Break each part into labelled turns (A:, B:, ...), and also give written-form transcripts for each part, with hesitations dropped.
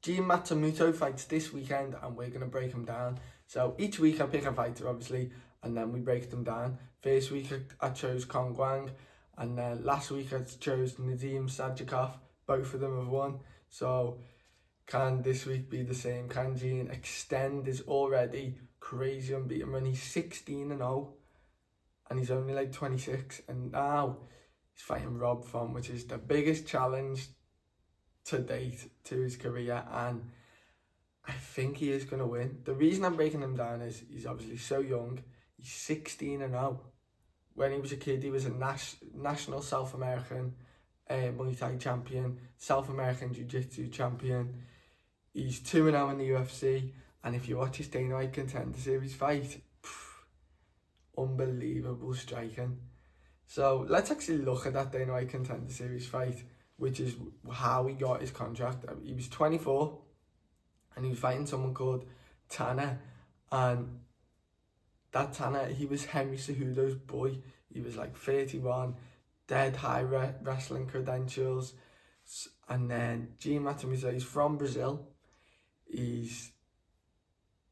A: Jean Matsumoto fights this weekend and we're going to break them down. So each week I pick a fighter, obviously, and then we break them down. First week I chose Kong Guang, and then last week I chose Nadim Sadjikov. Both of them have won. So can this week be the same? Can Jean extend his already crazy unbeaten run? He's 16-0 and he's only like 26, and now he's fighting Rob Font, which is the biggest challenge to date to his career, and I think he is going to win. The reason I'm breaking him down is he's obviously so young. He's 16-0. When he was a kid, he was a national South American Muay Thai champion, South American Jiu-Jitsu champion. He's 2-0 in the UFC, and if you watch his Dana White Contender Series fight, unbelievable striking. So let's actually look at that Dana White Contender Series fight, which is how he got his contract. He was 24, and he was fighting someone called Tanner, and that Tanner, he was Henry Cejudo's boy. He was like 31, dead high wrestling credentials. And then Jean Matsumoto, he's from Brazil. He's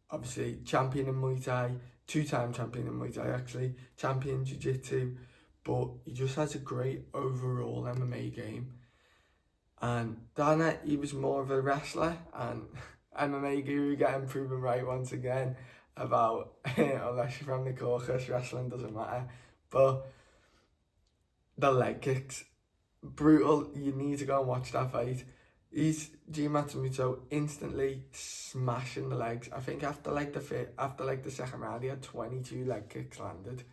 A: obviously champion in Muay Thai, two-time champion in Muay Thai actually, champion Jiu-Jitsu, but he just has a great overall MMA game. And Dana, he was more of a wrestler, and MMA guru getting proven right once again about unless you're from the Caucasus, wrestling doesn't matter. But the leg kicks, brutal. You need to go and watch that fight. Jean Matsumoto instantly smashing the legs. I think after the second round, he had 22 leg kicks landed.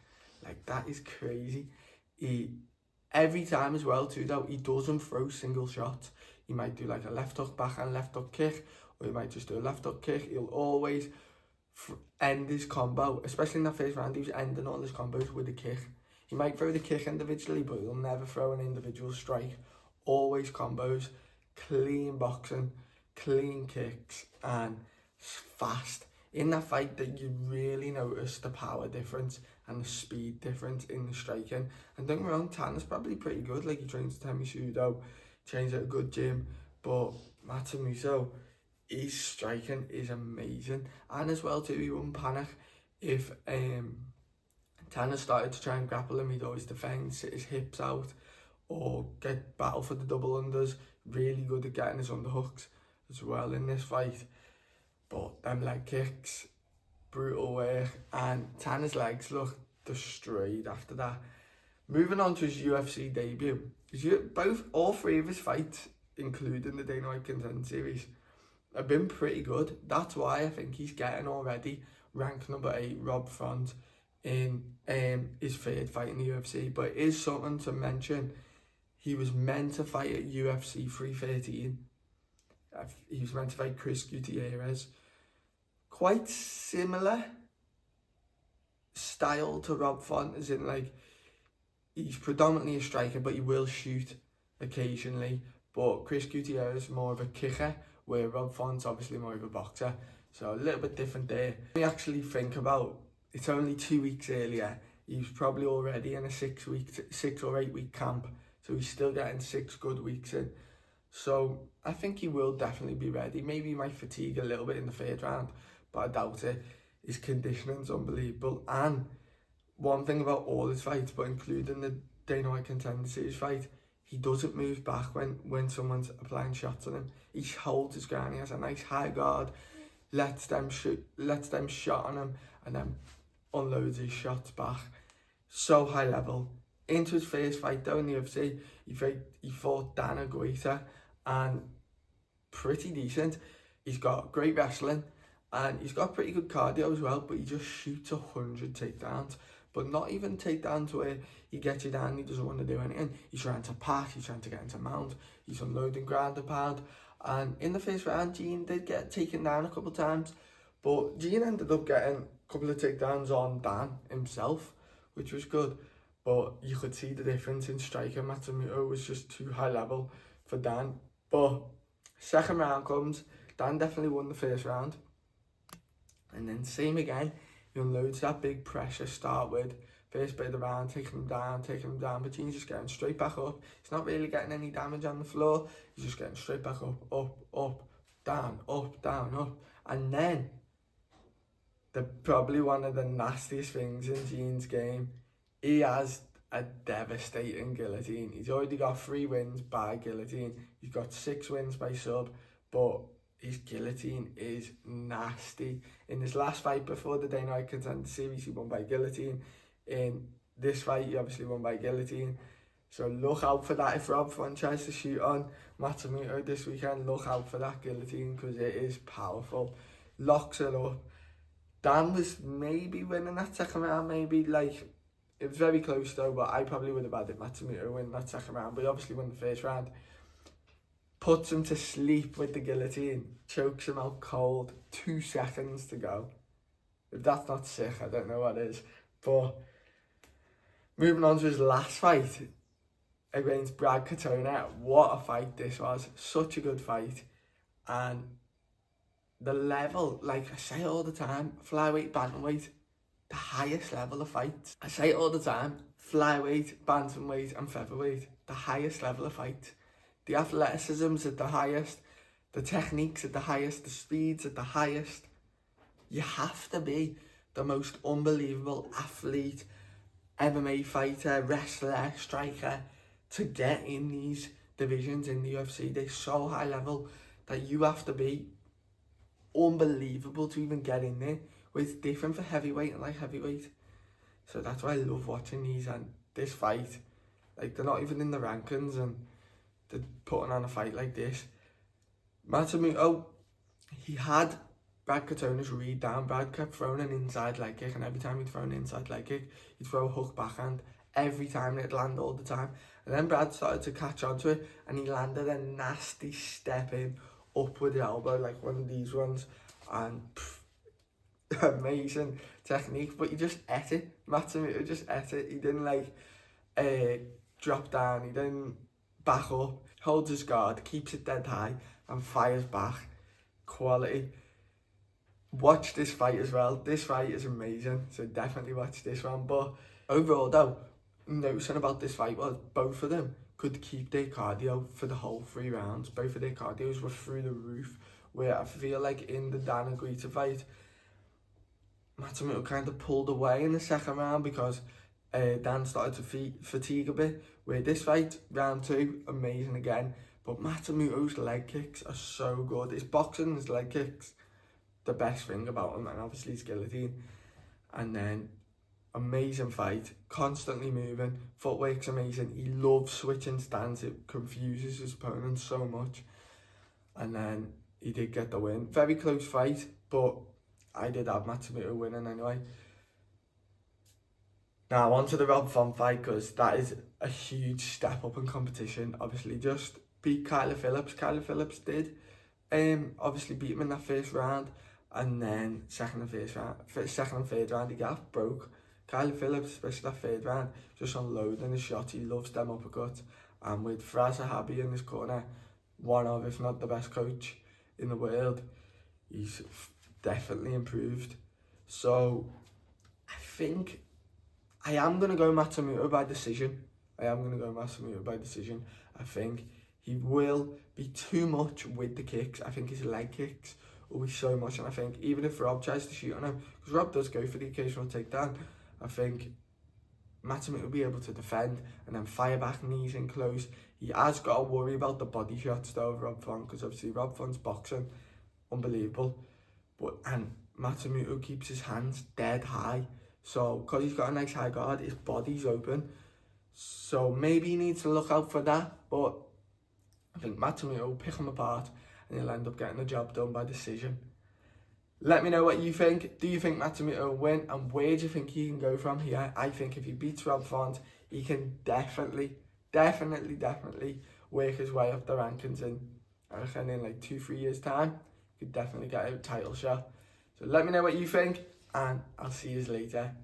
A: Like, that is crazy. Every time as well too though, he doesn't throw single shots. He might do like a left hook backhand, left hook kick, or he might just do a left hook kick. He'll always end his combo, especially in that first round. He was ending all his combos with a kick. He might throw the kick individually, but he'll never throw an individual strike. Always combos, clean boxing, clean kicks, and fast. In that fight, that you really notice the power difference and the speed difference in the striking. And don't get me wrong, Tanner's probably pretty good. Like, he trains at Judo, trains at a good gym, but Matsumoto, his striking is amazing. And as well too, he wouldn't panic if Tanner started to try and grapple him. He'd always defend, sit his hips out, or get battle for the double unders. Really good at getting his underhooks as well in this fight. But them leg kicks, brutal work, and Tanner's legs look destroyed after that. Moving on to his UFC debut, all three of his fights, including the Dana White Contender Series, have been pretty good. That's why I think he's getting already ranked number 8, Rob Font, in his third fight in the UFC. But it is something to mention. He was meant to fight at UFC 313. He was meant to fight Chris Gutierrez. Quite similar style to Rob Font, as in, like, he's predominantly a striker, but he will shoot occasionally. But Chris Gutierrez is more of a kicker, where Rob Font's obviously more of a boxer. So a little bit different there. When you actually think about, it's only 2 weeks earlier, he was probably already in a 6 or 8 week camp. So he's still getting 6 good weeks in. So I think he will definitely be ready. Maybe he might fatigue a little bit in the third round, but I doubt it. His conditioning's unbelievable. And one thing about all his fights, but including the Dana White Contender Series fight, he doesn't move back when someone's applying shots on him. He holds his ground. He has a nice high guard, lets them shot on him, and then unloads his shots back. So high level. Into his first fight though in the UFC, he fought Dana Guaita, and pretty decent. He's got great wrestling, and he's got pretty good cardio as well, but he just shoots 100 takedowns. But not even takedowns where he gets you down and he doesn't want to do anything. He's trying to pass, he's trying to get into mount, he's unloading ground and pound. And in the first round, Jean did get taken down a couple of times, but Jean ended up getting a couple of takedowns on Dan himself, which was good. But you could see the difference in striking. Matsumoto was just too high level for Dan. But second round comes, Dan definitely won the first round. And then same again, he unloads that big pressure start with. First bit of the round, taking him down, but Jean's just getting straight back up. He's not really getting any damage on the floor. He's just getting straight back up, down, up, down, up. And then, probably one of the nastiest things in Jean's game, he has a devastating guillotine. He's already got 3 wins by guillotine. He's got 6 wins by sub, but his guillotine is nasty. In his last fight before the Dana White Contender Series, he won by guillotine. In this fight, he obviously won by guillotine. So look out for that. If Rob Font tries to shoot on Matsumoto this weekend, look out for that guillotine because it is powerful. Locks it up. Dan was maybe winning that second round, maybe like, it was very close though, but I probably would have had it Matsumoto win that second round, but he obviously won the first round. Puts him to sleep with the guillotine, chokes him out cold, 2 seconds to go. If that's not sick, I don't know what is. But moving on to his last fight against Brad Katona, what a fight this was. Such a good fight. And the level, like I say all the time, flyweight, bantamweight, the highest level of fights. I say it all the time, flyweight, bantamweight and featherweight, the highest level of fights. The athleticism's at the highest, the technique's at the highest, the speed's at the highest. You have to be the most unbelievable athlete, MMA fighter, wrestler, striker to get in these divisions in the UFC. They're so high level that you have to be unbelievable to even get in there. It's different for heavyweight and like heavyweight. So that's why I love watching these, and this fight, like they're not even in the rankings and they're putting on a fight like this. Matsumoto, he had Brad Katona's read down. Brad kept throwing an inside leg kick, and every time he'd throw an inside leg kick, he'd throw a hook backhand. Every time it'd land all the time. And then Brad started to catch onto it, and he landed a nasty step in up with the elbow, like one of these ones, and amazing technique. But he just ate it. Matsumoto just ate it. He didn't like drop down, he didn't back up, holds his guard, keeps it dead high and fires back. Quality. Watch this fight as well. This fight is amazing, so definitely watch this one. But overall though, noticing about this fight was both of them could keep their cardio for the whole 3 rounds. Both of their cardios were through the roof, where I feel like in the Dan Aguita fight, Matsumoto kind of pulled away in the second round because Dan started to fatigue a bit. Where this fight, round 2, amazing again. But Matsumoto's leg kicks are so good. His boxing, his leg kicks, the best thing about him, and obviously his guillotine. And then amazing fight, constantly moving, footwork's amazing. He loves switching stance, it confuses his opponent so much. And then he did get the win. Very close fight, but I did have Matsumoto winning anyway. Now on to the Rob Font fight, because that is a huge step up in competition. Obviously just beat Kyler Phillips. Kyler Phillips did obviously beat him in that first round, and then second and third round he got broke. Kyler Phillips, especially that third round, just unloading his shots. He loves them uppercuts. And with Faraz Zahabi in his corner, one of, if not the best coach in the world, he's definitely improved. So I think I am going to go Matsumoto by decision. I think he will be too much with the kicks. I think his leg kicks will be so much, and I think even if Rob tries to shoot on him, because Rob does go for the occasional takedown, I think Matsumoto will be able to defend and then fire back knees in close. He has got to worry about the body shots though of Rob Font, because obviously Rob Font's boxing, unbelievable. And Matsumoto keeps his hands dead high. So, because he's got a nice high guard, his body's open. So, maybe he needs to look out for that. But I think Matsumoto will pick him apart and he'll end up getting the job done by decision. Let me know what you think. Do you think Matsumoto will win? And where do you think he can go from here? I think if he beats Rob Font, he can definitely work his way up the rankings in, I reckon, in like 2-3 years' time. He could definitely get a title shot. So let me know what you think, and I'll see you later.